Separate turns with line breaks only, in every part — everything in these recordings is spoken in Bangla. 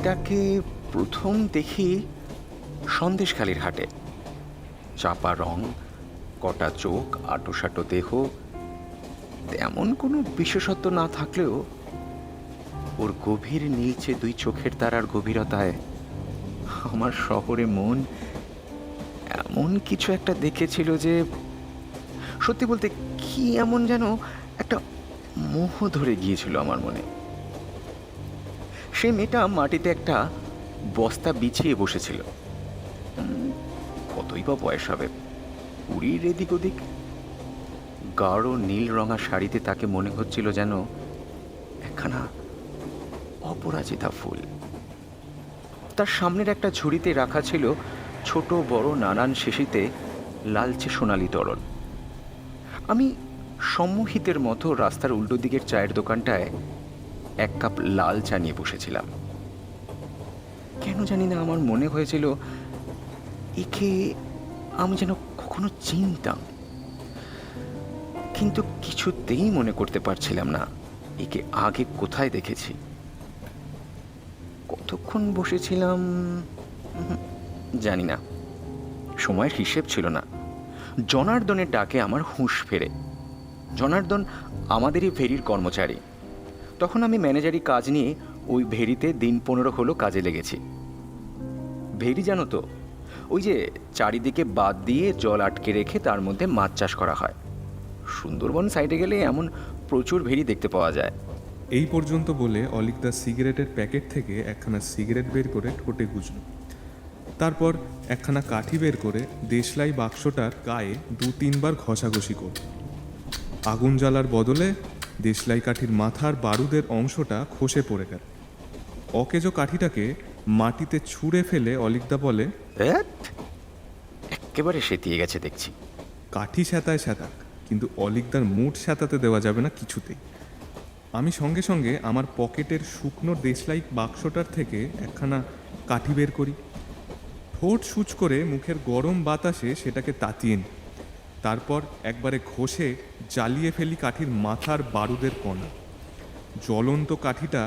মেয়েটাকে প্রথম দেখি সন্দেশখালির হাটে। চাপা রং, কটা চোখ, আটোসাটো দেহ, তেমন কোনো বিশেষত্ব না থাকলেও ওর গভীর নীলচে দুই চোখের তারার গভীরতায় আমার শহরে মন এমন কিছু একটা দেখেছিল যে, সত্যি বলতে কি এমন যেন একটা মোহ ধরে গিয়েছিল আমার মনে। সেই মেয়েটা মাটিতে একটা বস্তা বিছিয়ে বসেছিল। কতই বা বয়স হবে, 20 এদিক ওদিক। গাঢ় নীল রঙা শাড়িতে তাকে মনে হচ্ছিল যেন একখানা অপরাজিতা ফুল। তার সামনের একটা ঝুড়িতে রাখা ছিল ছোট বড় নানান শিশিতে লালচে সোনালি তরল। আমি সম্মোহিতের মতো রাস্তার উল্টো দিকের চায়ের দোকানটায় এক কাপ লাল চা নিয়ে বসেছিলাম। কেন জানি না আমার মনে হয়েছিল একে আমি যেন কখনো চিনতাম, কিন্তু কিছুতেই মনে করতে পারছিলাম না একে আগে কোথায় দেখেছি। কতক্ষণ বসেছিলাম জানি না, সময়ের হিসেব ছিল না। জনার্দনের ডাকে আমার হুঁশ ফেরে। জনার্দন আমাদেরই ভেরির কর্মচারী। তখন আমি ম্যানেজারি কাজ নিয়ে ওই ভেরিতে দিন 15 হলো কাজে লেগেছি। ভেরি জানো তো, ওই যে চারিদিকে বাঁধ দিয়ে জল আটকে রেখে তার মধ্যে মাছ চাষ করা হয়। সুন্দরবন সাইডে গেলে এমন প্রচুর ভেরি দেখতে পাওয়া যায়।
এই পর্যন্ত বলে অলিকদা সিগারেটের প্যাকেট থেকে একখানা সিগারেট বের করে ঠোঁটে গুজল। তারপর একখানা কাঠি বের করে দেশলাই বাক্সটার গায়ে 2-3 বার ঘষাঘষি করল। আগুন জ্বালার বদলে দেশলাই কাঠির মাথার বারুদের অংশটা খসে পড়ে গেল। অকেজো কাঠিটাকে মাটিতে ছুঁড়ে ফেলে অলিকদা বলে,
একেবারে সেতিয়ে গেছে দেখছি।
কাঠি স্যাঁতায় স্যাঁতাক, কিন্তু অলিকদার মুঠ স্যাঁতাতে দেওয়া যাবে না কিছুতেই। আমি সঙ্গে সঙ্গে আমার পকেটের শুকনো দেশলাই বাক্সটার থেকে একখানা কাঠি বের করি। ঠোঁট সূচ করে মুখের গরম বাতাসে সেটাকে তাতিয়ে নিই। তারপর একবারে ঘষে জ্বালিয়ে ফেলি কাঠির মাথার বারুদের কণা। জ্বলন্ত কাঠিটা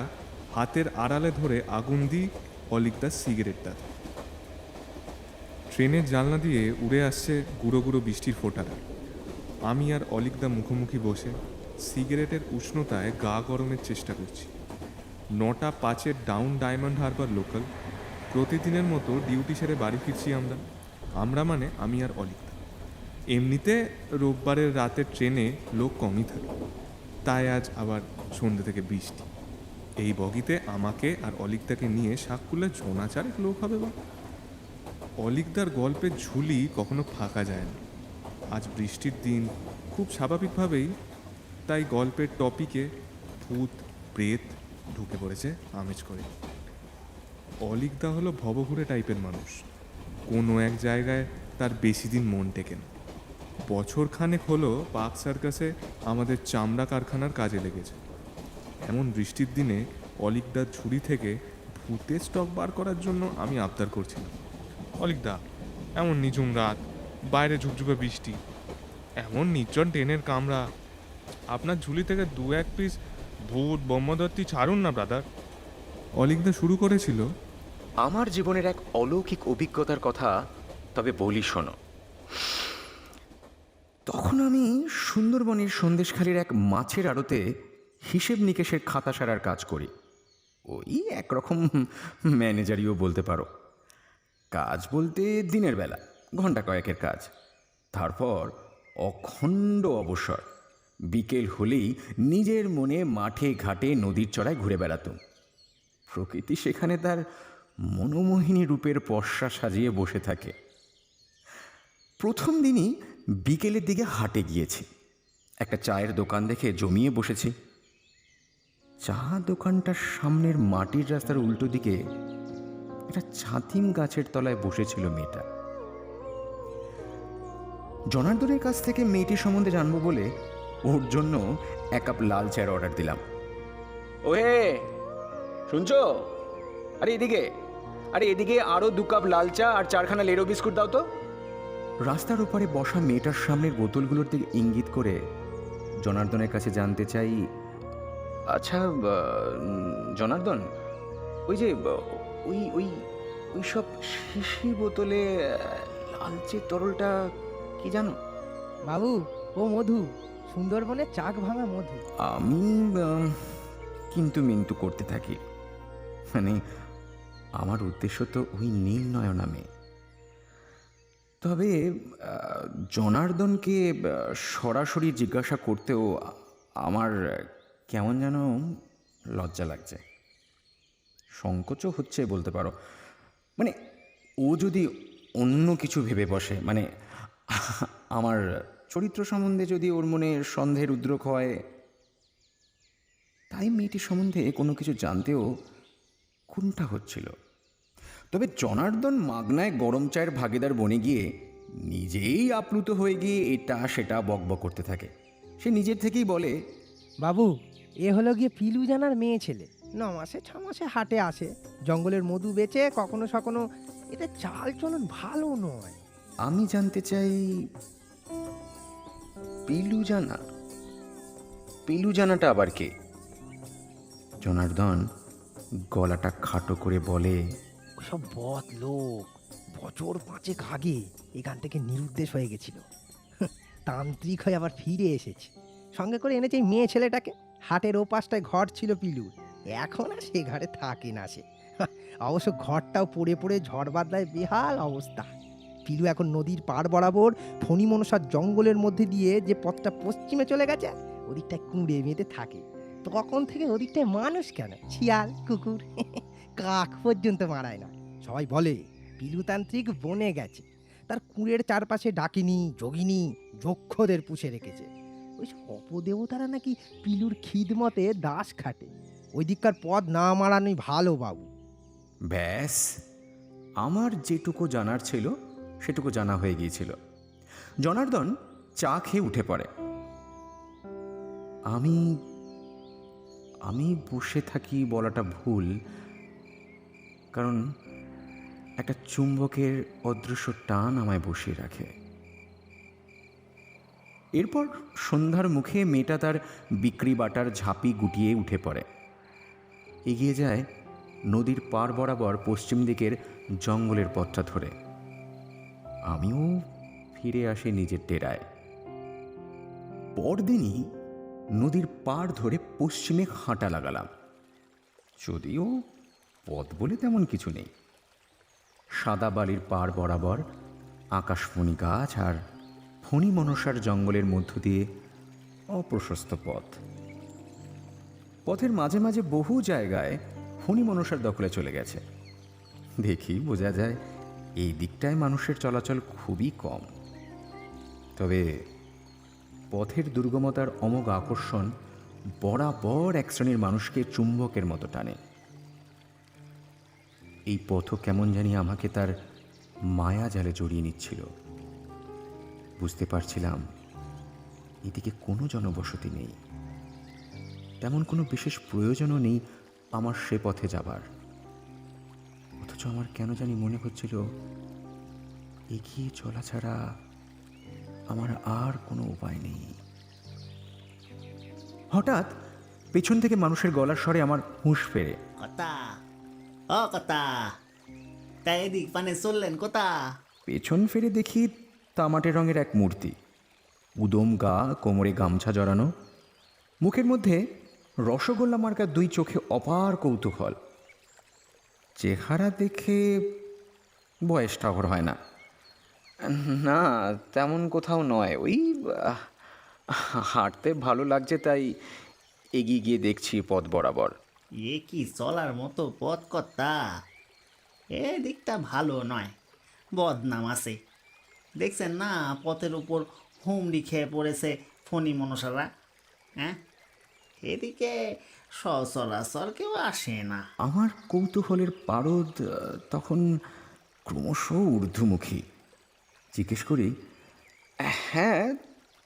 হাতের আড়ালে ধরে আগুন দিই অলিকদার সিগারেটটা। ট্রেনের জানলা দিয়ে উড়ে আসছে গুঁড়ো গুঁড়ো বৃষ্টির ফোঁটাটা। আমি আর অলিকদা মুখোমুখি বসে সিগারেটের উষ্ণতায় গা গরমের চেষ্টা করছি। 9:05 ডাউন ডায়মন্ড হারবার লোকাল। প্রতিদিনের মতো ডিউটি সেরে বাড়ি ফিরছি আমরা মানে আমি আর অলিকদা। এমনিতে রোববারের রাতের ট্রেনে লোক কমই থাকে, তাই আজ আবার সন্ধ্যে থেকে বৃষ্টি। এই বগিতে আমাকে আর অলিকদাকে নিয়ে শাককুলে জনাচারেক লোক হবে বা। অলিকদার গল্পের ঝুলি কখনো ফাঁকা যায় না। আজ বৃষ্টির দিন, খুব স্বাভাবিকভাবেই তাই গল্পের টপিকে ভূত প্রেত ঢুকে পড়েছে আমেজ করে। অলিকদা হলো ভবঘুরে টাইপের মানুষ। কোনো এক জায়গায় তার বেশি দিন মন টেকে না। বছর খানেক হলো পার্ক সার্কাসে আমাদের চামড়া কারখানার কাজে লেগেছে। এমন বৃষ্টির দিনে অলিকদার ঝুড়ি থেকে ভূতের স্টক বার করার জন্য আমি আবদার করছিলাম, অলিকদা, এমন নিঝুম রাত, বাইরে ঝুপঝুপে বৃষ্টি, এমন নির্জন ট্রেনের কামরা, আপনার ঝুলি থেকে 2-1 পিস ভূত ব্রহ্মদত্তি ছাড়ুন না ব্রাদার। অলিকদা শুরু করেছিল,
আমার জীবনের এক অলৌকিক অভিজ্ঞতার কথা তবে বলি শোনো। তখন আমি সুন্দরবনের সন্দেশখালির এক মাছের আড়তে হিসেব নিকেশের খাতা সারার কাজ করি। ওই একরকম ম্যানেজারিও বলতে পারো। কাজ বলতে দিনের বেলা ঘন্টা কয়েকের কাজ, তারপর অখণ্ড অবসর। বিকেল হলেই নিজের মনে মাঠে ঘাটে নদীর চড়ায় ঘুরে বেড়াতাম। প্রকৃতি সেখানে তার মনোমোহিনী রূপের পসরা সাজিয়ে বসে থাকে। প্রথম দিনই বিকেলের দিকে হাটে গিয়েছি। একটা চায়ের দোকান দেখে জমিয়ে বসেছি। চা দোকানটার সামনের মাটির রাস্তার উল্টো দিকে একটা ছাতিম গাছের তলায় বসেছিল মেয়েটা। জনার্দনের কাছ থেকে মেয়েটির সম্বন্ধে জানবো বলে ওর জন্য 1 কাপ লাল চায়ের অর্ডার দিলাম। ওহে শুনছো? আরে এদিকে আরো 2 কাপ লাল চা আর 4খানা লেরো বিস্কুট দাও তো। রাস্তার ওপারে বসা মেয়েটার সামনের বোতলগুলোর দিকে ইঙ্গিত করে জনার্দনের কাছে জানতে চাই, আচ্ছা জনার্দন, ওই যে ওই ওই ওই সব শিশির বোতলে লালচে তরলটা কি জানো?
বাবু, ও মধু, সুন্দরবনের চাক ভাঙা মধু।
আমি কিন্তু মিন্তু করতে থাকি। মানে আমার উদ্দেশ্য তো ওই নীল নয়না মেয়ে। তবে জনার্দনকে সরাসরি জিজ্ঞাসা করতেও আমার কেমন যেন লজ্জা লাগছে, সংকোচও হচ্ছে বলতে পারো। মানে ও যদি অন্য কিছু ভেবে বসে, মানে আমার চরিত্র সম্বন্ধে যদি ওর মনে সন্দেহের উদ্রেক হয়, তাই মেয়েটির সম্বন্ধে কোনো কিছু জানতেও কুণ্ঠা হচ্ছিল। তবে জনার্দন মাগনায় গরম চায়ের ভাগিদার বনে গিয়ে নিজেই আপ্লুত হয়ে গিয়ে এটা সেটা বকবক করতে থাকে। সে নিজের থেকেই বলে,
বাবু, এ হলো গিয়ে পিলু জানার মেয়ে ছেলে। 9 মাসে 6 মাসে হাটে আসে, জঙ্গলের মধু বেচে কখনো সখনো। এটা চাল চলন ভালো নয়।
আমি জানতে চাই, পিলু জানা? পিলু জানাটা আবার কে? জনার্দন গলাটা খাটো করে বলে,
ওসব বদ লোক বছর 5 আগে এখান থেকে নিরুদ্দেশ হয়ে গেছিল। তান্ত্রিক হয়ে আবার ফিরে এসেছে, সঙ্গে করে এনেছে এই মেয়ে ছেলেটাকে। হাটের ওপাশটায় ঘর ছিল পিলুর, এখন আর সে ঘরে থাকে না সে। অবশ্য ঘরটাও পড়ে পড়ে ঝড় বাদলায় বেহাল অবস্থা। পিলু এখন নদীর পাড় বরাবর ফণি মনসার জঙ্গলের মধ্যে দিয়ে যে পথটা পশ্চিমে চলে গেছে, ওদিকটায় কুঁড়ে বেঁধে থাকে। তখন থেকে ওদিকটায় মানুষ কেন, শিয়াল কুকুর কাক পর্যন্ত মারায় না। সবাই বলে পিলুতান্ত্রিক বনে গেছে, তার কুঁড়ের চারপাশে ডাকিনী যোগিনী যক্ষদের পুষে রেখেছে। ওই সব অপদেবতারা নাকি পিলুর খিদমতে দাস খাটে। ওই দিককার পথ না মারানোই ভালো বাবু।
ব্যাস, আমার যেটুকু জানার ছিল সেটুকু জানা হয়ে গিয়েছিল। জনার্দন চা খেয়ে উঠে পড়ে। আমি আমি বসে থাকি বলাটা ভুল, কারণ একটা চুম্বকের অদৃশ্য টান আমায় বসিয়ে রাখে। এরপর সন্ধ্যার মুখে মেয়েটা তার বিক্রি বাটার ঝাঁপি গুটিয়ে উঠে পড়ে, এগিয়ে যায় নদীর পার বরাবর পশ্চিম দিকের জঙ্গলের পথটা ধরে। আমিও ফিরে আসি নিজের ডেরায়। পরদিনই নদীর পাড় ধরে পশ্চিমে হাঁটা লাগালাম। যদিও পথ বলে তেমন কিছু নেই, সাদা বালির পাড় বরাবর আকাশমণি গাছ আর ফণি মনসার জঙ্গলের মধ্য দিয়ে অপ্রশস্ত পথ। পথের মাঝে মাঝে বহু জায়গায় ফণি মনসার দখলে চলে গেছে। দেখি বোঝা যায় এই দিকটায় মানুষের চলাচল খুবই কম। তবে পথের দুর্গমতার অমোঘ আকর্ষণ বরাবর এক শ্রেণীর মানুষকে চুম্বকের মতো টানে। এই পথও কেমন জানি আমাকে তার মায়া জালে জড়িয়ে নিচ্ছিল। বুঝতে পারছিলাম এদিকে কোনো জনবসতি নেই, তেমন কোনো বিশেষ প্রয়োজনও নেই আমার সে পথে যাবার। অথচ আমার কেন জানি মনে হচ্ছিল এগিয়ে চলা ছাড়া আমার আর কোনো উপায় নেই। হঠাৎ পেছন থেকে মানুষের গলার স্বরে আমার হুঁশ ফেরে।
কথা ও কথা, তাই এদিক পানে চললেন কোথা?
পেছন ফিরে দেখি তামাটে রঙের এক মূর্তি, উদম গা, কোমরে গামছা জড়ানো, মুখের মধ্যে রসগোল্লা মার্কা 2 চোখে অপার কৌতূহল। চেহারা দেখে বয়সটা ওর হয় না। না, তেমন কোথাও নয়, ওই হাঁটতে ভালো লাগছে তাই এগিয়ে গিয়ে দেখছি পথ বরাবর।
এ কি চলার মতো পথ কর্তা? এ দিকটা ভালো নয়, বদনাম আছে। দেখছেন না পথের উপর হুমড়ি খেয়ে পড়েছে ফণি মনসারা। হ্যাঁ, এদিকে সচরাচর কেউ আসে না।
আমার কৌতূহলের পারদ তখন ক্রমশ ঊর্ধ্বমুখী। জিজ্ঞেস করি, হ্যাঁ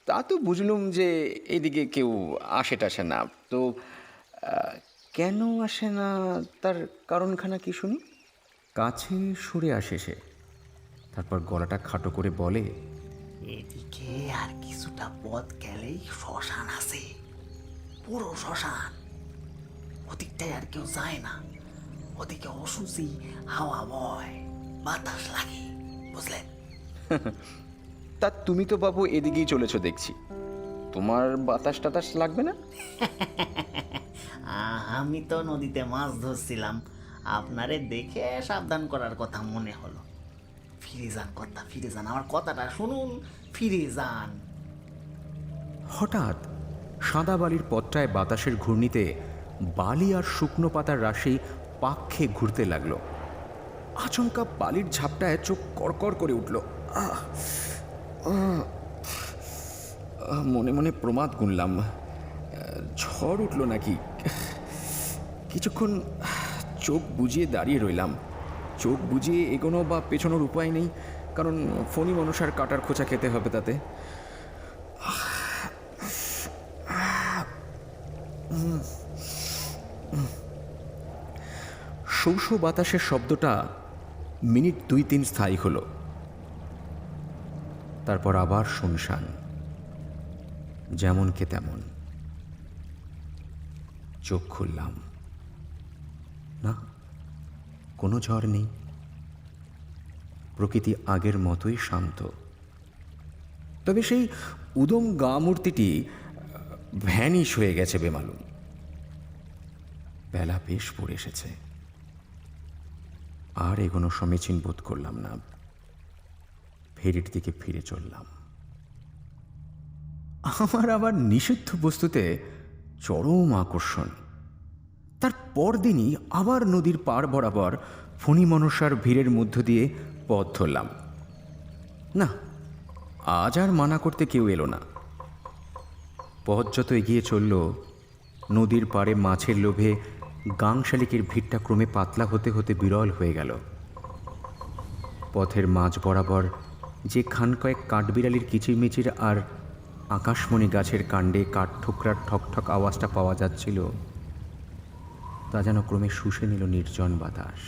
তা তো বুঝলুম যে এদিকে কেউ আসে টাসে না, তো কেন আসে না তার কারণখানা কি শুনি? কাছে সরে আসে সে, তারপর গলাটা খাটো করে বলে,
এদিকে আর কিছুটা পথ গেলেই শ্মশান আছে, পুরো শ্মশান। ওদিকটায় আর কেউ যায় না, ওদিকে অসুচি হাওয়া বয়, বাতাস লাগে, বুঝলেন?
তা তুমি তো বাবু এদিকেই চলেছো দেখছি, তোমার বাতাস টাতাস লাগবে না?
আমি তো নদীতে মাছ ধরছিলাম, আপনারে দেখে সাবধান করার কথা মনে হলো। ফিরে যান কর্তা, ফিরে যান, আমার কথাটা শুনুন, ফিরে যান।
হঠাৎ সাদা বালির পথটায় বাতাসের ঘূর্ণিতে বালি আর শুকনো পাতার রাশি পাক খেয়ে ঘুরতে লাগলো। আচমকা বালির ঝাপটায় চোখ কড়কড় করে উঠল। মনে মনে প্রমাদ গুনলাম, ঝড় উঠল নাকি। কিছুক্ষণ চোখ বুজিয়ে দাঁড়িয়ে রইলাম। চোখ বুজিয়ে এগোনো বা পেছনোর উপায় নেই, কারণ ফণী মনসার কাটার খোঁচা খেতে হবে তাতে। শৌষ বাতাসের শব্দটা মিনিট 2-3 স্থায়ী হলো, তারপর আবার শুনশান, যেমন কে তেমন। চোখ খুললাম, না, কোনো ঝড় নেই। প্রকৃতি আগের মতোই শান্ত। তবে সেই উদম গা মূর্তিটি ভ্যানিশ হয়ে গেছে বেমালুম। বেলা বেশ পড়ে এসেছে, আর এগোনো সমীচীন বোধ করলাম না। ফেরির দিকে ফিরে চললাম। আমার আবার নিষিদ্ধ বস্তুতে চরম আকর্ষণ। তার পরদিনই আবার নদীর পার বরাবর ফণী মনসার ভিড়ের মধ্য দিয়ে পথ ধরলাম। না, আজ আর মানা করতে কেউ এলো না। পথ যত এগিয়ে চলল, নদীর পাড়ে মাছের লোভে গাংশালিকের ভিড়টা ক্রমে পাতলা হতে হতে বিরল হয়ে গেল। পথের মাঝ বরাবর যে খান কয়েক কাঠবিড়ালির কিচিরমিচির আর আকাশমণি গাছের কাণ্ডে কাঠ ঠোকরার ঠকঠক আওয়াজটা পাওয়া যাচ্ছিল, তা যেন ক্রমে শুষে নিল নির্জন বাতাস।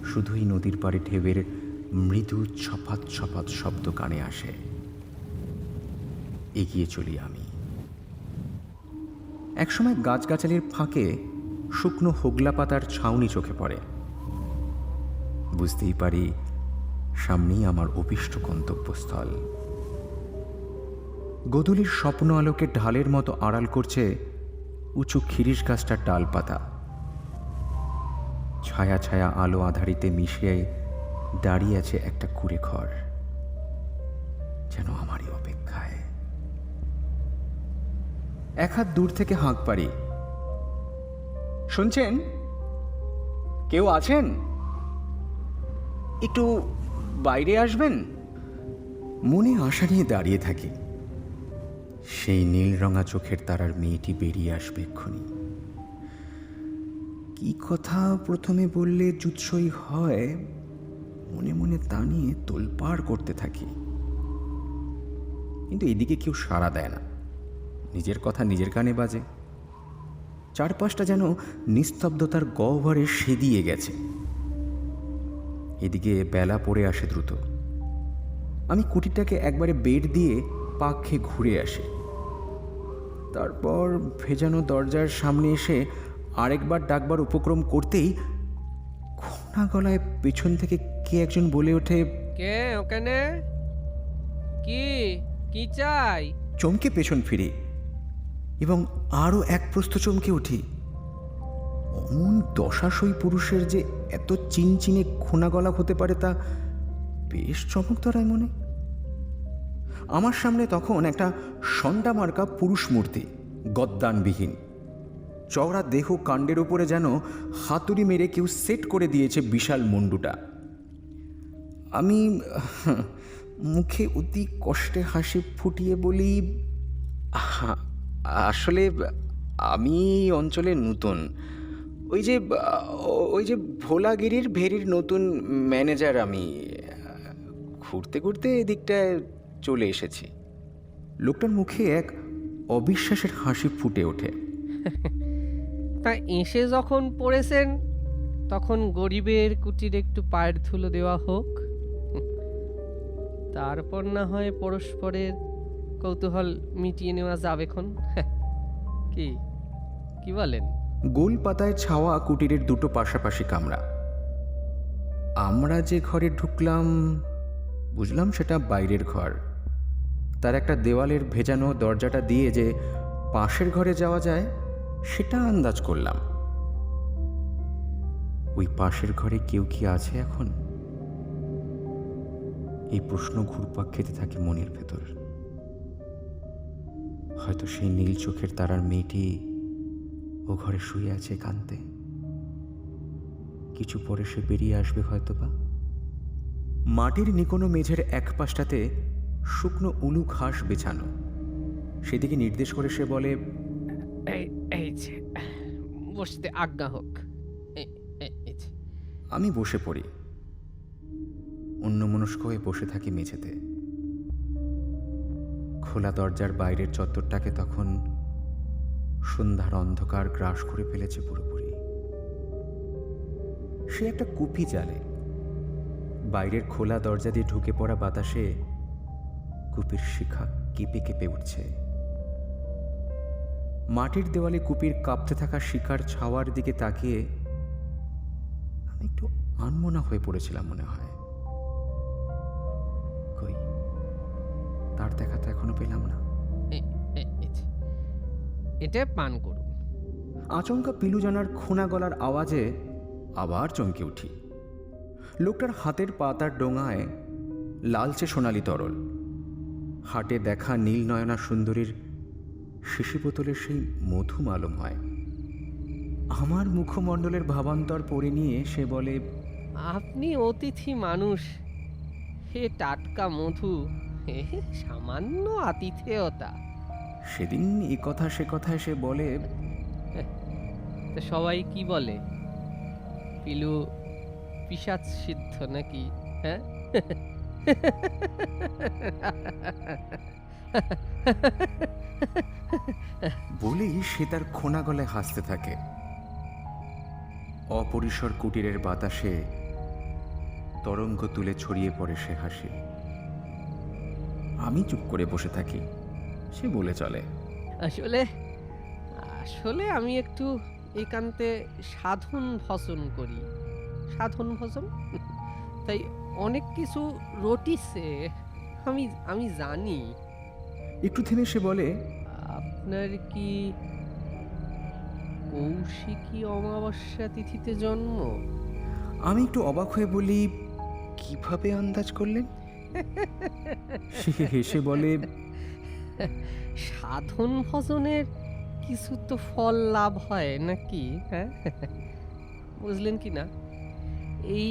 শুধুই নদীর পাড়ে ঢেউয়ের মৃদু ছপাত ছপাত শব্দ কানে আসে। এগিয়ে চলি আমি। একসময় গাছগাছালির ফাঁকে শুকনো হোগলা পাতার ছাউনি চোখে পড়ে। বুঝতেই পারি সামনেই আমার অভিষ্ট গন্তব্যস্থল। গোধূলির স্বপ্ন আলোকে ঢালের মতো আড়াল করছে উঁচু খিরিস গাছটার ডালপাতা। ছায়া ছায়া আলো আধারিতে মিশিয়ে দাঁড়িয়ে আছে একটা কুঁড়ে ঘর, যেন আমারই অপেক্ষায়। এক হাত দূর থেকে হাঁক পারি, শুনছেন? কেউ আছেন? একটু বাইরে আসবেন। মনে আশা নিয়ে দাঁড়িয়ে থাকি। সেই নীল রঙা চোখের তারার মেয়েটি বেরিয়ে আসবে এক্ষুনি। কি কথা প্রথমে বললে জুৎসই হয়, মনে মনে তা নিয়ে তোলপাড় করতে থাকি। কিন্তু এদিকে কেউ সাড়া দেয় না। নিজের কথা নিজের কানে বাজে। চারপাশটা যেন নিস্তব্ধতার গহ্বরে সেদিয়ে গেছে। এদিকে বেলা পড়ে আসে দ্রুত। আমি কুটিরটাকে একবারে বেড দিয়ে পাক খেয়ে ঘুরে আসি। তারপর ভেজানো দরজার সামনে এসে আরেকবার ডাকবার উপক্রম করতেই খোনা গলায় পেছন থেকে কে একজন বলে ওঠে,
কে ওখানে? কি কি চাই?
চমকে পেছন ফিরি এবং আরও এক প্রস্থ চমকে উঠি। অমন দশাশয়ী পুরুষের যে এত চিনচিনে খোনা গলা হতে পারে তা বেশ চমক ধরায় মনে। আমার সামনে তখন একটা সন্ডা মার্কা পুরুষ মূর্তি, গদ্দানবিহীন। চওড়া দেহ কাণ্ডের উপরে যেন হাতুড়ি মেরে কেউ সেট করে দিয়েছে বিশাল মুন্ডুটা। আমি মুখে অতি কষ্টে হাসি ফুটিয়ে বলি, আসলে আমি এই অঞ্চলে নতুন। ওই যে ভোলাগিরির ভেরির নতুন ম্যানেজার আমি। ঘুরতে ঘুরতে এদিকটায় চলে এসেছি। লোকটার মুখে এক অবিশ্বাসের হাসি ফুটে ওঠে।
তা এসে যখন পড়েছেন, তখন গরিবের কুটির একটু পায়ের ধুলো দেওয়া হোক, তারপর না হয় পরস্পরের কৌতূহল মিটিয়ে নেওয়া যাবেক্ষণ। কি কি বলেন?
গোল পাতায় ছাওয়া কুটিরের দুটো পাশাপাশি কামরা। আমরা যে ঘরে ঢুকলাম বুঝলাম সেটা বাইরের ঘর। তার একটা দেওয়ালের ভেজানো দরজাটা দিয়ে যে পাশের ঘরে যাওয়া যায় সেটা আন্দাজ করলাম। ওই পাশের ঘরে কেউ কি আছে এখন? এই প্রশ্ন ঘুরপাক খেতে থাকে মনের ভেতর। হয়তো সেই নীল চোখের তারার মেয়েটি ও ঘরে শুয়ে আছে কাঁদতে। কিছু পরে সে বেরিয়ে আসবে হয়তোবা। মাটির নিকোনো মেঝের এক পাশটাতে শুকনো উলু ঘাস বেছানো, সেদিকে নির্দেশ করে সে বলে,
এই যে বসতে আজ্ঞা হোক। এই যে।
আমি বসে পড়ি। অন্যমনস্ক হয়ে বসে থাকি মেঝেতে। খোলা দরজার বাইরের চত্বরটাকে তখন সন্ধ্যার অন্ধকার গ্রাস করে ফেলেছে পুরোপুরি। সে একটা কুপি জ্বালে। বাইরের খোলা দরজা দিয়ে ঢুকে পড়া বাতাসে কুপির শিখা কেঁপে কেঁপে উঠছে। মাটির দেওয়ালে কুপির কাঁপতে থাকা শিখার ছাওয়ার দিকে তাকিয়ে আমি একটু আনমনা হয়ে পড়েছিলাম মনে হয়। কই, তার দেখা তো এখনো পেলাম না।
এই যে। এটা পান করুন।
আচমকা পিলু জানার খোনা গলার আওয়াজে আবার চমকে উঠি। লোকটার হাতের পাতার ডোঙায় লালচে সোনালি তরল। হাটে দেখা নীল নয়না সুন্দরীর শিশি বোতলে সেই মধু মালুম হয়। আমার মুখমণ্ডলের ভাবান্তর পড়ে নিয়ে সে বলে,
আপনি অতিথি মানুষ, হে টাটকা মধু, হে সামান্য আতিথেয়তা।
সেদিন এ কথা সে কথায় সে বলে,
তা সবাই কি বলে? পিলু পিশাচ সিদ্ধ নাকি? হ্যাঁ,
বলেই সে তার খোনা গলায় হাসতে থাকে। অপরিসর কুটিরের বাতাসে তরঙ্গ তুলে ছড়িয়ে পড়ে সে হাসি। আমি চুপ করে বসে থাকি। সে বলে চলে,
আসলে আসলে আমি একটু একান্তে সাধন ভজন করি। সাধন ভজন, তাই অনেক কিছু রটিছে আমি জানি।
একটু থেমে সে বলে,
আপনার কি কৌশিকী অমাবস্যা তিথিতে জন্ম?
আমি একটু অবাক হয়ে বলি, কিভাবে আন্দাজ করলেন? সে হেসে বলে,
সাধন ভজনের কিছু তো ফল লাভ হয় নাকি? হ্যাঁ, বুঝলেন কি না? এই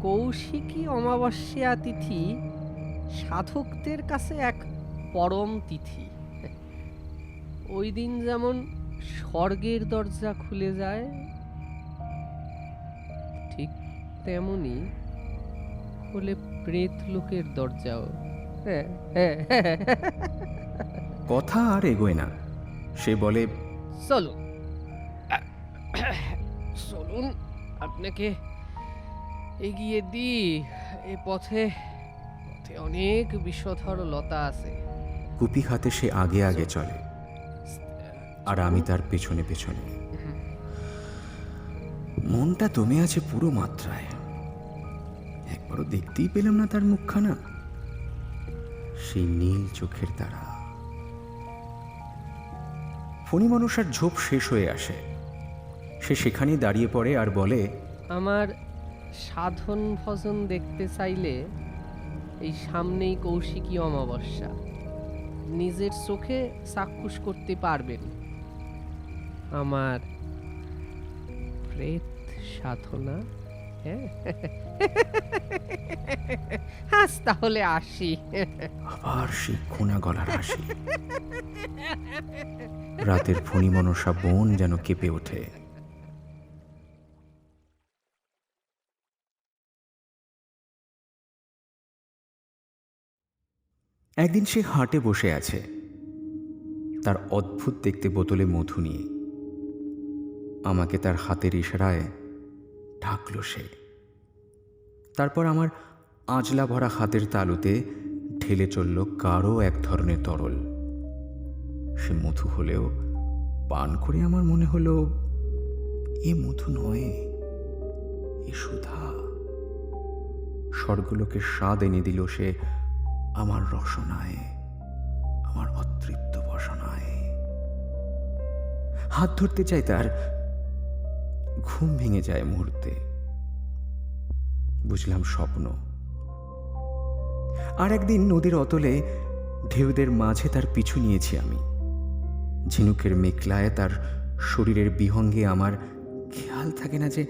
কৌশিকী অমাবস্যা তিথি সাধকদের কাছে এক পরম তিথি। ওই দিন যেমন স্বর্গের দরজা খুলে যায়, ঠিক তেমনি হলে প্রেত লোকের দরজাও। হ্যাঁ, হ্যাঁ, হ্যাঁ।
কথা আর এগোয় না। সে বলে,
চলুন চলুন, আপনাকে এগিয়ে দিই। এ পথে পথে অনেক বিষধর লতা আছে।
কুপি হাতে সে আগে আগে চলে, আর আমি তার পেছনে পেছনে। মনটা দমে আছে পুরো মাত্রায়। একবারও দেখতেই পেলাম না তার মুখখানা, সেই নীল চোখের তারা। ফণি মনসার ঝোপ শেষ হয়ে আসে। সে সেখানেই দাঁড়িয়ে পড়ে আর বলে,
আমার সাধন ভজন দেখতে চাইলে এই সামনেই কৌশিকী অমাবস্যা, নিজের চোখে চাক্ষুষ করতে পারবেন আমার প্রেত সাধনা। হ্যাঁ, আজ তাহলে আসি।
আবার সেই খোনা গলার হাসি। রাতের ফণি মনসা বন যেন কেঁপে ওঠে। একদিন সে হাটে বসে আছে, তার অদ্ভুত দেখতে বোতলে মধু নিয়ে। আমাকে তার হাতের ইশারায় ঢাকল সে। তারপর আমার আঁচলা ভরা হাতের তালুতে ঢেলে চলল গাঢ় এক ধরনের তরল। সে মধু হলেও পান করে আমার মনে হলো এ মধু নয়, এ সুধা। স্বর্গলোকের স্বাদ এনে দিল সে আমার রসনায়, আমার অতৃপ্ত বসনায়। হাত ধরতে চাই তার, ঘুম ভেঙে যায় মুহূর্তে। বুঝলাম স্বপ্ন। আর একদিন নদীর অতলে ঢেউদের মাঝে তার পিছু নিয়েছি আমি। ঝিনুকের মেঘলায় তার শরীরের বিহঙ্গে আমার খেয়াল থাকে না যে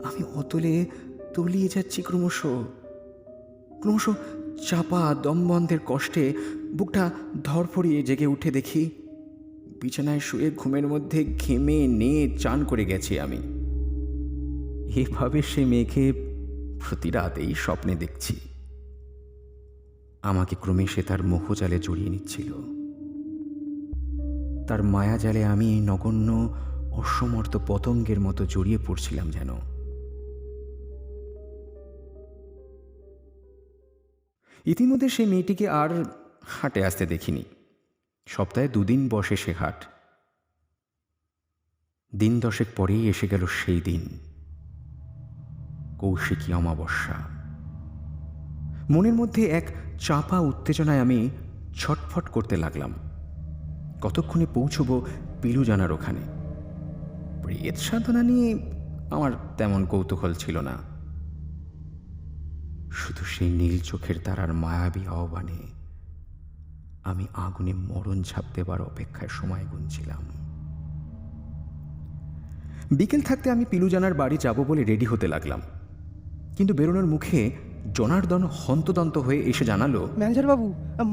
আমি অতলে তলিয়ে যাচ্ছি ক্রমশ ক্রমশ। চাপা দমবন্ধের কষ্টে বুকটা ধরফড়িয়ে জেগে উঠে দেখি বিছানায় শুয়ে ঘুমের মধ্যে ঘেমে নিয়ে চান করে গেছি আমি। এভাবে সে মেয়েকে প্রতি রাতেই স্বপ্নে দেখছি। আমাকে ক্রমে সে তার মোহজালে জড়িয়ে নিচ্ছিল। তার মায়াজালে আমি নগণ্য অসমর্থ পতঙ্গের মতো জড়িয়ে পড়ছিলাম যেন। ইতিমধ্যে সে মেয়েটিকে আর হাটে আসতে দেখিনি। সপ্তাহে 2 দিন বসে সে হাট। দিন 10 পরেই এসে গেল সেই দিন, কৌশিকী অমাবস্যা। মনের মধ্যে এক চাপা উত্তেজনায় আমি ছটফট করতে লাগলাম। কতক্ষণে পৌঁছব পিলু জানার ওখানে। প্রেত সাধনা নিয়ে আমার তেমন কৌতূহল ছিল না, শুধু সেই নীল চোখের তারার মায়াবী আহ্বানে আমি আগুনে মরণ ঝাঁপ দেবার অপেক্ষায় সময় গুনছিলাম। বিকেল থাকতে আমি পিলু জানার বাড়ি যাব বলে রেডি হতে লাগলাম, কিন্তু বেরোনোর মুখে জনার্দন হন্তদন্ত হয়ে এসে জানালো,
ম্যানেজার বাবু,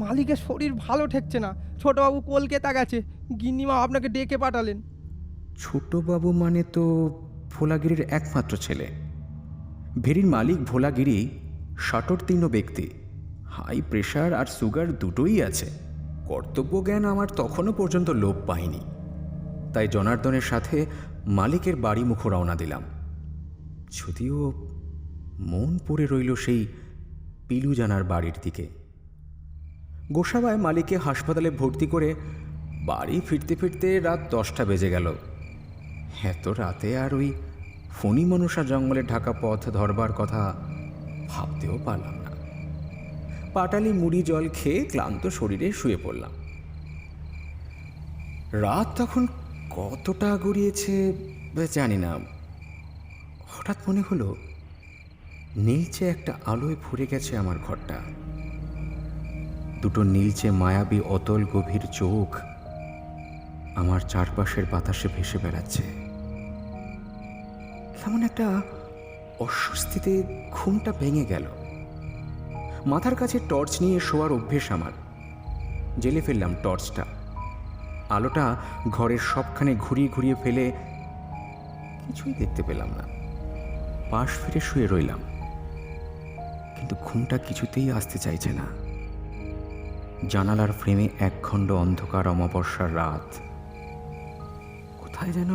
মালিকের শরীর ভালো ঠেকছে না, ছোটবাবু কলকাতা গেছে, গিন্নিমা আপনাকে ডেকে পাঠালেন।
ছোটবাবু মানে তো ভোলাগিরির একমাত্র ছেলে। ভেরির মালিক ভোলাগিরি ষাটোত্তীর্ণ ব্যক্তি, হাই প্রেশার আর সুগার দুটোই আছে। কর্তব্য জ্ঞান আমার তখনও পর্যন্ত লোপ পায়নি। তাই জনার্দনের সাথে মালিকের বাড়ি মুখ রওনা দিলাম। যদিও মন পড়ে রইল সেই পিলু জানার বাড়ির দিকে। গোসাবায় মালিককে হাসপাতালে ভর্তি করে বাড়ি ফিরতে ফিরতে রাত 10টা বেজে গেল। এত রাতে আর ওই ফণি মনসা জঙ্গলে ঢাকা পথ ধরবার কথা ভাবতেও পারলাম না। পাটালি মুড়ি জল খেয়ে ক্লান্ত শরীরে শুয়ে পড়লাম। রাত তখন কতটা গড়িয়েছে জানি না। হঠাৎ মনে হলো নীলচে একটা আলোয় ভরে গেছে আমার ঘরটা। দুটো নীলচে মায়াবী অতল গভীর চোখ আমার চারপাশের বাতাসে ভেসে বেড়াচ্ছে। কেমন একটা অস্বস্তিতে ঘুমটা ভেঙে গেল। মাথার কাছে টর্চ নিয়ে শোয়ার অভ্যেস আমার। জেলে ফেললাম টর্চটা। আলোটা ঘরের সবখানে ঘুরিয়ে ঘুরিয়ে ফেলে কিছুই দেখতে পেলাম না। পাশ ফিরে শুয়ে রইলাম, কিন্তু ঘুমটা কিছুতেই আসতে চাইছে না। জানালার ফ্রেমে একখণ্ড অন্ধকার অমাবস্যার রাত। কোথায় যেন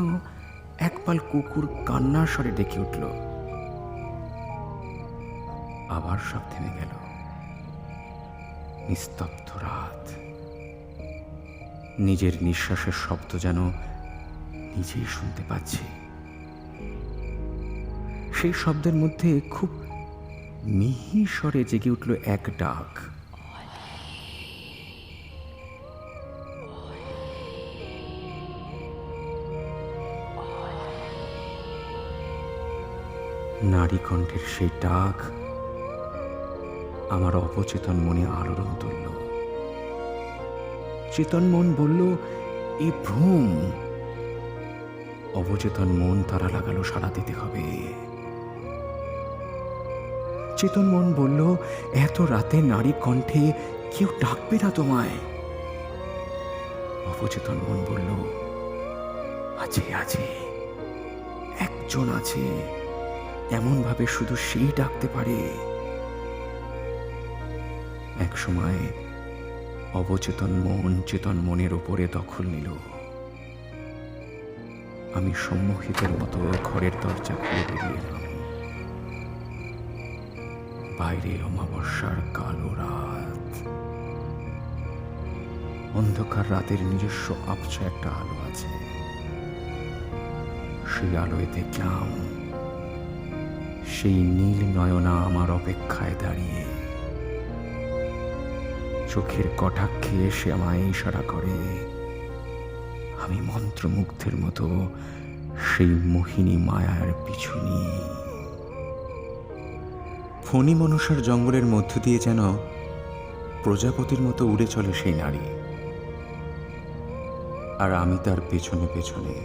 একপাল কুকুর কান্নার স্বরে ডেকে উঠল। আবার সব থেমে গেল। নিস্তব্ধ রাত। নিজের নিঃশ্বাসের শব্দ যেন নিজেই শুনতে পাচ্ছি। সেই শব্দের মধ্যে খুব মিহি স্বরে জেগে উঠল এক ডাক। নারী কণ্ঠের সেই ডাক আমার অবচেতন মনে আলোড়ন তুলল। চেতন মন বলল, এ ভ্রম। অবচেতন মন তারা লাগালো সাড়া দিতে হবে। চেতন মন বলল, এত রাতে নারী কণ্ঠে কেউ ডাকবে না তোমায়। অবচেতন মন বলল, আছে আছে, একজন আছে, এমন ভাবে শুধু সেই ডাকতে পারে। এক সময় অবচেতন মন চেতন মনের উপরে দখল নিল। আমি সম্মোহিতের মতো ঘরের দরজা খুলে বেরিয়ে এলাম। বাইরে অমাবস্যার কালো রাত। অন্ধকার রাতের নিজস্ব আবছা একটা আলো আছে। সেই আলোয় দেখলাম সেই নীল নয়না আমার অপেক্ষায় দাঁড়িয়ে। চোখের কটাক্ষে সে আমায় ইশারা করে। আমি মন্ত্রমুগ্ধের মতো সেই মোহিনী মায়ার পিছু নিই। ফণী মনসার জঙ্গলের মধ্য দিয়ে যেন প্রজাপতির মতো উড়ে চলে সেই নারী, আর আমি তার পেছনে পেছনে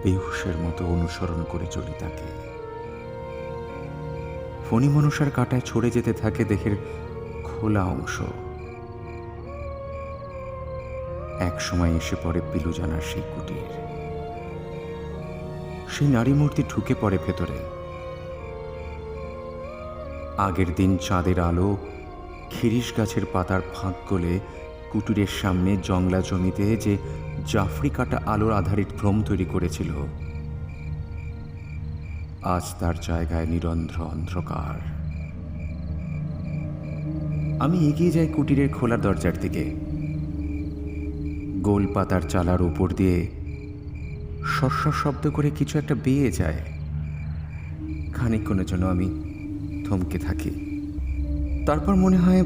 বেহুশের মতো অনুসরণ করে চলি তাকে। ফণী মনসার কাঁটায় ছড়ে যেতে থাকে দেহের খোলা অংশ। এক সময় এসে পড়ে পিলুজানার সেই কুটির। সেই নারী মূর্তি ঢুকে পড়ে ভেতরে। আগের দিন চাঁদের আলো খিরিস গাছের পাতার ফাঁক গলে কুটিরের সামনে জংলা জমিতে যে জাফরি কাটা আলোর আধারিত ভ্রম তৈরি করেছিল, আজ তার জায়গায় নিরন্ধ্র অন্ধকার। আমি এগিয়ে যাই কুটিরের খোলা দরজার দিকে। গোল পাতার চালার উপর দিয়ে সর্ষর শব্দ করে কিছু একটা বেয়ে যায়। খানিকক্ষণের জন্য আমি থমকে থাকি। তারপর মনে হয়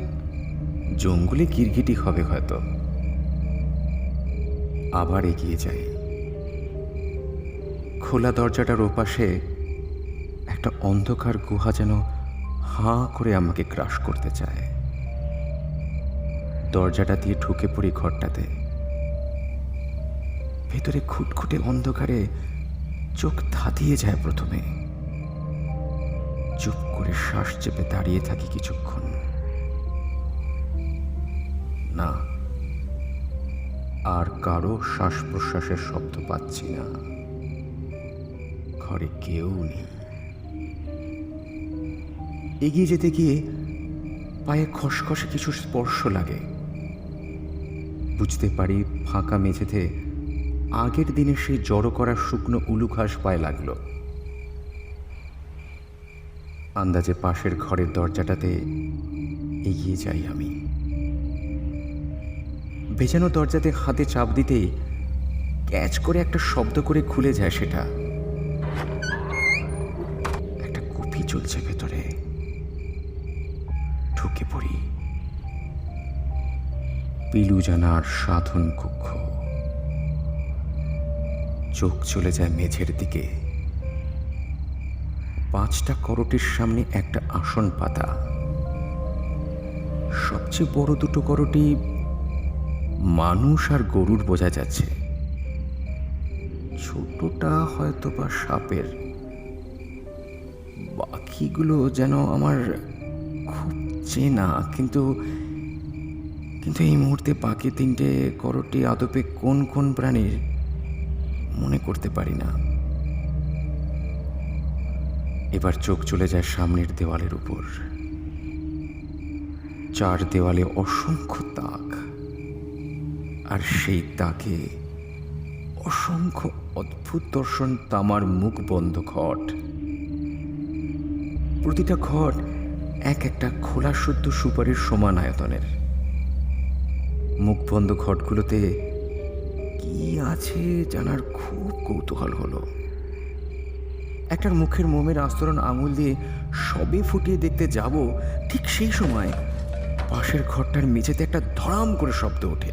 জঙ্গলে গিরগিটি হবে হয়তো। আবার এগিয়ে যাই। খোলা দরজাটার ওপাশে একটা অন্ধকার গুহা যেন হাঁ করে আমাকে গ্রাস করতে চায়। দরজাটা দিয়ে ঢুকে পড়ি ঘরটাতে। ভেতরে খুটখুটে অন্ধকারে চোখ ধাঁধিয়ে যায় প্রথমে। চুপ করে শ্বাস চেপে দাঁড়িয়ে থাকি কিছুক্ষণ। না, আর কারো শ্বাস প্রশ্বাসের শব্দ পাচ্ছি না। ঘরে কেউ নেই। এগিয়ে যেতে গিয়ে পায়ে খসখসে কিছু স্পর্শ লাগে। বুঝতে পারি ফাঁকা মেঝেতে আগের দিনে সেই জড়ো করা শুকনো উলু ঘাস পায়ে লাগলো। আন্দাজে পাশের ঘরের দরজাটাতে এগিয়ে যাই আমি। ভেজানো দরজাতে হাতে চাপ দিতেই ক্যাচ করে একটা শব্দ করে খুলে যায় সেটা। একটা কুপি চলছে ভেতরে। ঢুকে পড়ি। পিলুজানার সাধন কক্ষ। চোখ চলে যায় মেঝের দিকে। 5টা করটির সামনে একটা আসন পাতা। সবচেয়ে বড় দুটো করটি মানুষ আর গরুর বোঝা যাচ্ছে। ছোটটা হয়তো বা সাপের। বাকিগুলো যেন আমার খুব চেনা, কিন্তু এই মুহূর্তে বাকি 3টে করটি আদপে কোন কোন প্রাণীর মনে করতে পারি না। এবার চোখ চলে যায় সামনের দেওয়ালের উপর। 4 দেওয়ালে অসংখ্য তাক, আর সেই তাকে অসংখ্য অদ্ভুত দর্শন তামার মুখ বন্ধ ঘট। প্রতিটা ঘট এক একটা খোলা শুদ্ধ সুপারির সমান আয়তনের। মুখ বন্ধ ঘটগুলোতে কি আছে জানার খুব কৌতূহল হলো। একটার মুখের মোমের আস্তরণ আঙুল দিয়ে সবে ফুটিয়ে দেখতে যাব, ঠিক সেই সময় পাশের ঘরটার মেঝেতে একটা ধড়াম করে শব্দ ওঠে।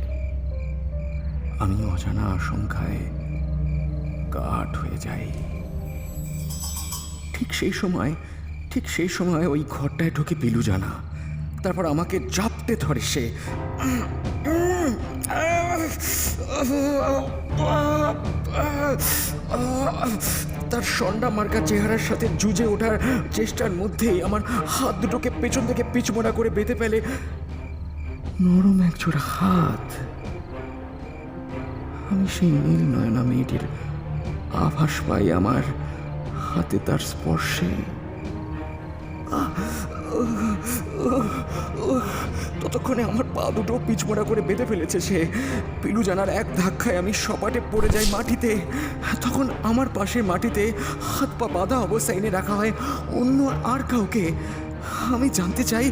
আমি অজানা আশঙ্কায় কাঠ হয়ে যাই। ঠিক সেই সময় ওই ঘরটায় ঢুকে পিলুজানা। তারপর আমাকে জাপটে ধরে সে। তার সন্ডা মার্কা চেহারার সাথে জুঝে ওঠার চেষ্টার মধ্যেই আমার হাত দুটোকে পেছন থেকে পিছমোড়া করে বেঁধে ফেলে নরম একজোড়া হাত। আমি সেই নীল নয়না মেয়েটির আভাস পাই আমার হাতে, তার স্পর্শে। ততক্ষণে আমার পা দুটো পিছমোড়া করে বেঁধে ফেলেছে সে। পিলুজানার এক ধাক্কায় আমি সপাটে পড়ে যাই মাটিতে। তখন আমার পাশের মাটিতে হাত পা বাঁধা অবস্থায় এনে রাখা হয় অন্য আর কাউকে। আমি জানতে চাই,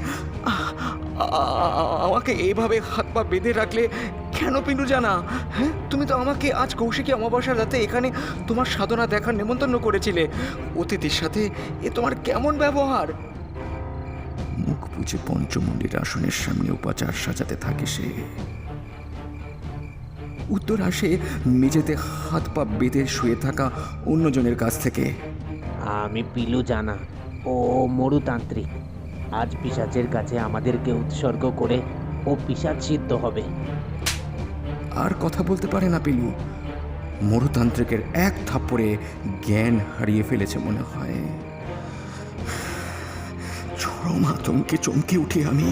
আমাকে এইভাবে হাত পা বেঁধে রাখলে কেন পিলু জানা? হ্যাঁ, তুমি তো আমাকে আজ কৌশিকী অমাবস্যার রাতে এখানে তোমার সাধনা দেখার নেমন্তন্ন করেছিলে। অতিথির সাথে এ তোমার কেমন ব্যবহার? মুখ বুঝে পঞ্চমুণ্ডির আসনের সামনে উপাচার সাজাতে থাকে সে। উত্তর আসে মেঝেতে হাত পা বেঁধে শুয়ে থাকা অন্যজনের কাছ থেকে।
আমি পিলু জানা ও মরুতান্ত্রিক। আজ পিশাচের কাছে আমাদেরকে উৎসর্গ করে ও পিশাচ সিদ্ধ হবে।
আর কথা বলতে পারে না পিলু। মরুতান্ত্রিকের এক থাপ্পড়ে জ্ঞান হারিয়ে ফেলেছে মনে হয়। চরম আতঙ্কে চমকে উঠি আমি।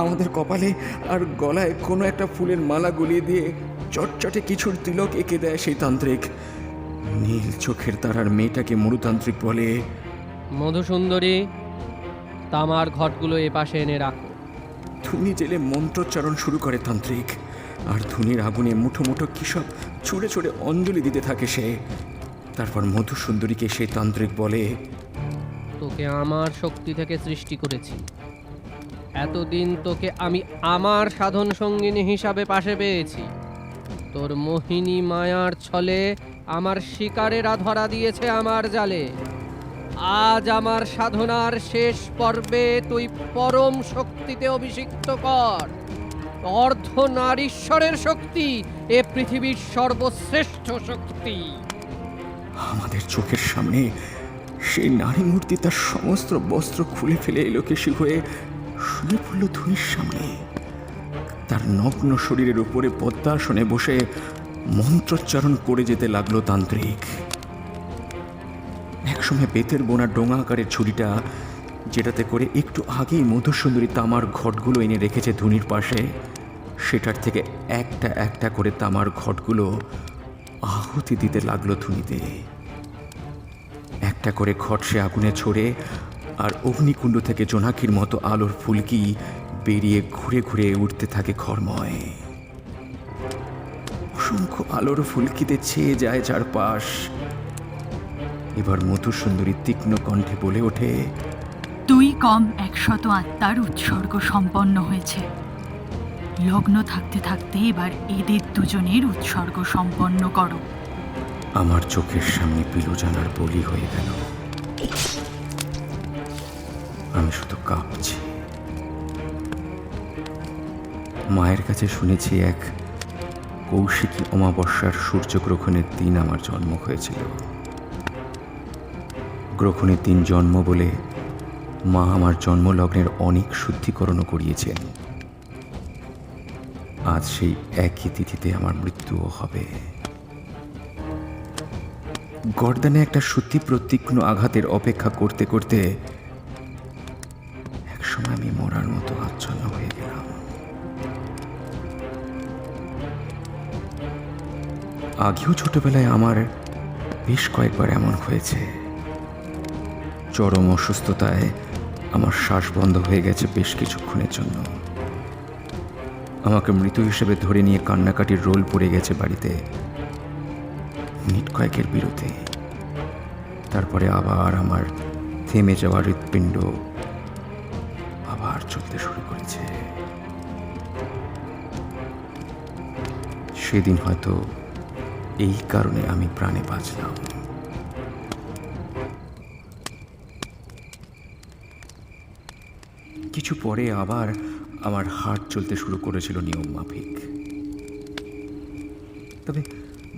আমাদের কপালে আর গলায় কোনো একটা ফুলের মালা গলিয়ে দিয়ে চটচটে কিছুর তিলক এঁকে দেয় সেই তান্ত্রিক। নীল চোখের তারার মেয়েটাকে মরুতান্ত্রিক বলে,
মধুসুন্দরী, তামার ঘটগুলো এ পাশে এনে রাখো।
ধুনি জেলে মন্ত্রোচ্চারণ শুরু করে তান্ত্রিক। আর ধুনির আগুনে মুঠো মুঠো কী সব ছুঁড়ে ছুঁড়ে অঞ্জলি দিতে থাকে সে। তারপর মধুসুন্দরীকে সেই তান্ত্রিক বলে,
তোকে আমার শক্তি থেকে সৃষ্টি করেছি। এতদিন তোকে আমি আমার সাধন সঙ্গিনী হিসাবে পাশে পেয়েছি। তোর মোহিনী মায়ার ছলে আমার শিকারেরা ধরা দিয়েছে আমার জালে। আজ আমার সাধনার শেষ পর্বে তুই পরম শক্তিতে অভিষিক্ত কর। অর্ধ নারীশ্বরের শক্তি এ পৃথিবীর সর্বশ্রেষ্ঠ শক্তি।
আমাদের চোখের সামনে সেই নারী মূর্তি তার সমস্ত বস্ত্র খুলে ফেলে এলোকেশী হয়ে শুয়ে পড়ল ধুনির সামনে। তার নগ্ন শরীরের উপরে পদ্মাসনে বসে মন্ত্রোচ্চারণ করে যেতে লাগলো তান্ত্রিক। একসময় বেতের বোনা ডোঙা আকারের ছুরিটা, যেটাতে করে একটু আগেই মধুসুন্দরী তামার ঘটগুলো এনে রেখেছে ধুনির পাশে, সেটার থেকে একটা একটা করে তামার ঘটগুলো আহুতি দিতে লাগলো ধুনিতে। একটা করে ঘট সে আগুনে ছড়ে, আর অগ্নিকুণ্ড থেকে জোনাকির মতো আলোর ফুলকি বেরিয়ে ঘুরে ঘুরে উঠতে থাকে ঘরময়। অসংখ্য আলোর ফুলকিতে ছেয়ে যায় চারপাশ। এবার মধুসুন্দরী তীক্ষ্ণ কণ্ঠে বলে ওঠে,
2 কম 100 আত্মার উৎসর্গ সম্পন্ন হয়েছে। লগ্ন থাকতে থাকতে এবার এদের দুজনের উৎসর্গ সম্পন্ন করো।
আমার চোখের সামনে পিলু জানার বলি হয়ে গেল। আমি শুধু কাঁপছি। মায়ের কাছে শুনেছি এক কৌশিকী অমাবস্যার সূর্যগ্রহণের দিন আমার জন্ম হয়েছিল। গ্রহণের দিন জন্ম বলে মা আমার জন্মলগ্নের অনেক শুদ্ধিকরণও করিয়েছেন। আজ সেই একই তিথিতে আমার মৃত্যুও হবে। গর্দানে একটা সত্যি প্রতীক্ষ্ণ আঘাতের অপেক্ষা করতে করতে একসময় আমি মরার মতো আচ্ছন্ন হয়ে গেলাম। আগেও ছোটবেলায় আমার বেশ কয়েকবার এমন হয়েছে। চরম অসুস্থতায় আমার শ্বাস বন্ধ হয়ে গেছে বেশ কিছুক্ষণের জন্য। আমাকে মৃত হিসেবে ধরে নিয়ে কান্নাকাটির রোল পড়ে গেছে বাড়িতে মিনিট কয়েকের বিরতি। তারপরে আবার আমার থেমে যাওয়া হৃৎপিণ্ড আবার চলতে শুরু করেছে। সেদিন হয়তো এই কারণে আমি প্রাণে বাঁচলাম। কিছু পরে আবার আমার হার্ট চলতে শুরু করেছিল নিয়ম মাফিক। তবে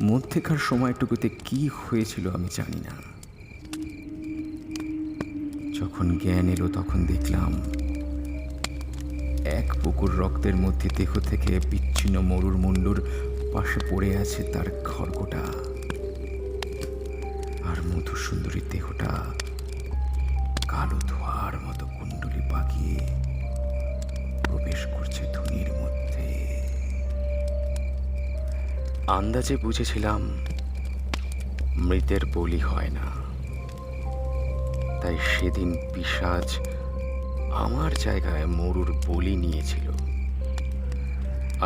মধ্যেকার সময়টুকুতে কি হয়েছিল আমি জানি না। যখন জ্ঞান এলো তখন দেখলাম এক পুকুর রক্তের মধ্যে দেহ থেকে বিচ্ছিন্ন মরুর মুন্ডুর পাশে পড়ে আছে তার খড়গোটা, আর মধুসুন্দরীর দেহটা কালো ধোঁয়ার মতো কুণ্ডলি পাকিয়ে প্রবেশ করছে ধুনির মধ্যে। আন্দাজে বুঝেছিলাম মৃতের বলি হয় না, তাই সেদিন পিশাচ আমার জায়গায় মরুর বলি নিয়েছিল।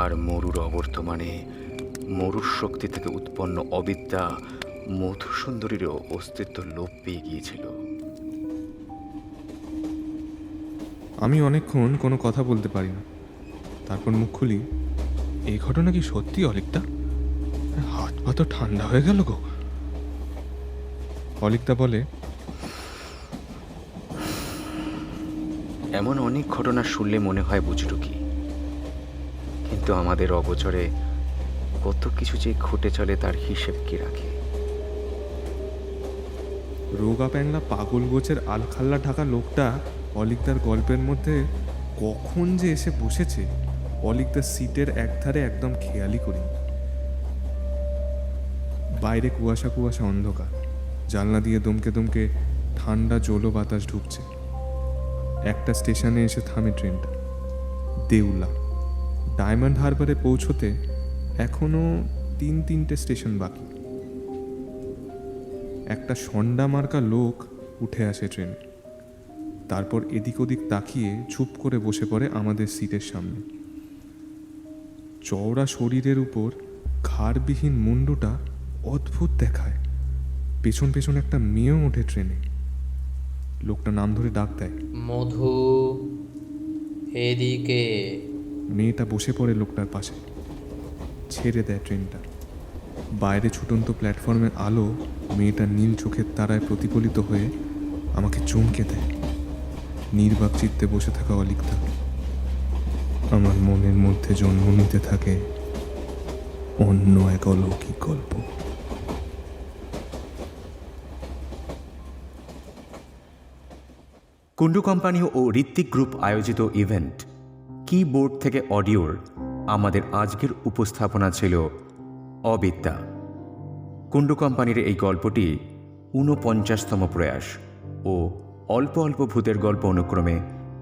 আর মরুর অবর্তমানে মরুর শক্তি থেকে উৎপন্ন অবিদ্যা মধুসুন্দরীরও অস্তিত্ব লোপ পেয়ে গিয়েছিল।
আমি অনেকক্ষণ কোনো কথা বলতে পারি না। তারপর মুখ খুলি, এই ঘটনা কি সত্যি অলিকদা? হাত পা তো ঠান্ডা হয়ে গেল গো। অলিকদা বলে,
এমন অনেক ঘটনা শুনলে মনে হয় বুঝলো কি, কিন্তু আমাদের অগোচরে কত কিছু যে ঘটে চলে তার হিসেব কি রাখে।
রোগা প্যাংলা পাগল গোছের আলখাল্লা ঢাকা লোকটা অলিকদার গল্পের মধ্যে কখন যে এসে বসেছে অলিকদার সিটের একধারে একদম খেয়ালই করি। বাইরে কুয়াশা কুয়াশা অন্ধকার, জানলা দিয়ে দমকে দমকে ঠান্ডা জলো বাতাস ঢুকছে। একটা স্টেশনে এসে থামে ট্রেনটা, দেউলা। ডায়মন্ড হারবারে পৌঁছতে এখনো 3-3টে স্টেশন বাকি। একটা সন্ডা মার্কা লোক উঠে আসে ট্রেনে, তারপর এদিক ওদিক তাকিয়ে চুপ করে বসে পড়ে আমাদের সিটের সামনে। চওড়া শরীরের উপর ঘাড়বিহীন মুন্ডুটা অদ্ভুত দেখায়। পেছন পেছন একটা মেয়েও ওঠে ট্রেনে। লোকটা নাম ধরে ডাক দেয়,
মধু, এদিকে।
মেয়েটা বসে পড়ে লোকটার পাশে, ছেড়ে দেয় ট্রেনটা। বাইরে ছুটন্ত প্ল্যাটফর্মের আলো মেয়েটার নীল চোখের তারায় প্রতিফলিত হয়ে আমাকে চমকে দেয়। নির্বাক চিত্তে বসে থাকা অলিকদা, আমার মনের মধ্যে জন্ম নিতে থাকে অন্য এক অলৌকিক গল্প।
কুন্ডু কোম্পানি ও ঋত্বিক গ্রুপ আয়োজিত ইভেন্ট কিবোর্ড থেকে অডিওর আমাদের আজকের উপস্থাপনা ছিল অবিদ্যা। কুন্ডু কোম্পানির এই গল্পটি ৪৯তম প্রয়াস ও অল্প অল্প ভূতের গল্প অনুক্রমে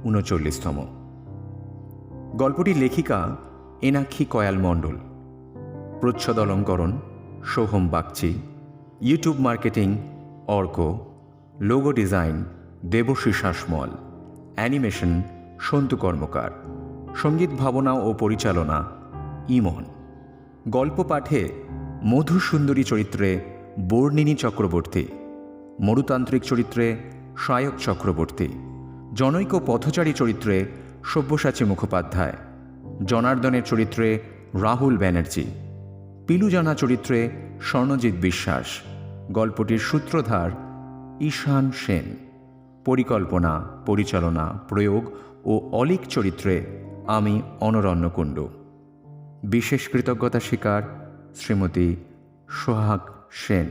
৩৯তম। গল্পটির লেখিকা এনাক্ষী কয়াল মণ্ডল, প্রচ্ছদ অলঙ্করণ Soham Bagchi, YouTube marketing Arko, logo design Debashree Sasmal, animation Santu Karmakar, সঙ্গীত ভাবনা ও পরিচালনা ইমন। গল্প পাঠে মধুসুন্দরী চরিত্রে বর্ণিনী চক্রবর্তী, মরুতান্ত্রিক চরিত্রে সায়ক চক্রবর্তী, জনৈক পথচারী চরিত্রে সব্যসাচী মুখোপাধ্যায়, জনার্দনের চরিত্রে রাহুল ব্যানার্জি, পিলুজানা চরিত্রে স্বর্ণজিৎ বিশ্বাস। গল্পটির সূত্রধার ঈশান সেন। পরিকল্পনা, পরিচালনা, প্রয়োগ ও অলিক চরিত্রে আমি অনরণ্য কুণ্ডু। বিশেষ কৃতজ্ঞতা স্বীকার শ্রীমতী সোহাগ সেন।